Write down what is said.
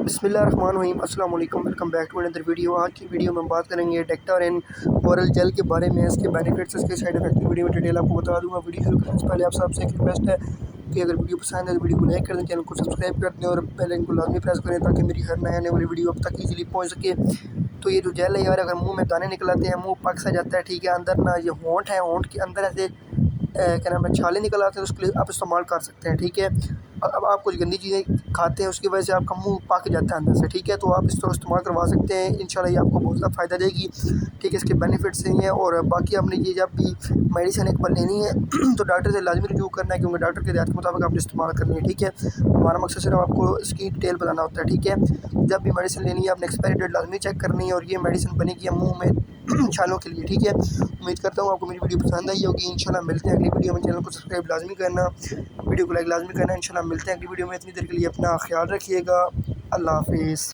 बिस्मिल्लाहिर्रहमानिर्रहीम अस्सलाम वालेकुम, welcome back to another video. आज की वीडियो में बात करेंगे डेक्टारेन ओरल जेल के बारे में, इसके बेनिफिट्स, इसके साइड इफेक्ट की वीडियो में डिटेल आपको बता दूंगा। वीडियो शुरू करने से पहले आप सबसे एक रिक्वेस्ट है कि अगर वीडियो पसंद है तो वीडियो को लाइक कर दें, चैनल को सब्सक्राइब कर दें और बेल आइकन को लाजमी प्रेस करें ताकि मेरी हर नए आने वाली वीडियो अब तक ईजिली पहुँच सके। तो ये जो जेल है यार, अगर मुँह में दाने निकल आते हैं, मुँह पक सा जाता है, ठीक है, अंदर ना ये होंठ है, होंठ के अंदर ऐसे क्या नाम है छाले निकल आते हैं, तो उसके लिए आप इस्तेमाल कर सकते हैं, ठीक है। अब आप कुछ गंदी चीज़ें खाते हैं उसकी वजह से आपका मुंह पक जाता है अंदर से, ठीक है, तो आप इस तरह इस्तेमाल करवा सकते हैं, इंशाल्लाह ये आपको बहुत ज़्यादा फ़ायदा देगी, ठीक है। इसके बेनिफिट्स यही हैं। और बाकी आपने ये जब भी मेडिसिन एक बार लेनी है तो डॉक्टर से लाजमी रिव्यू करना है, क्योंकि डॉक्टर के हिदायत के मुताबिक आपने इस्तेमाल करनी है, ठीक है। हमारा मकसद सिर्फ आपको इसकी डिटेल बताना होता है, ठीक है। जब भी मेडिसिन लेनी है आपने एक्सपायरी डेट लाजमी चेक करनी है, और ये मेडिसिन बनेगी मुँह में छालों के लिए, ठीक है। उम्मीद करता हूँ आपको मेरी वीडियो पसंद आई होगी। इंशाल्लाह मिलते हैं अगली वीडियो में। चैनल को सब्सक्राइब लाजमी करना, वीडियो को लाइक लाजमी करना। इंशाल्लाह मिलते हैं अगली वीडियो में। इतनी देर के लिए अपना ख्याल रखिएगा। अल्लाह हाफिज़।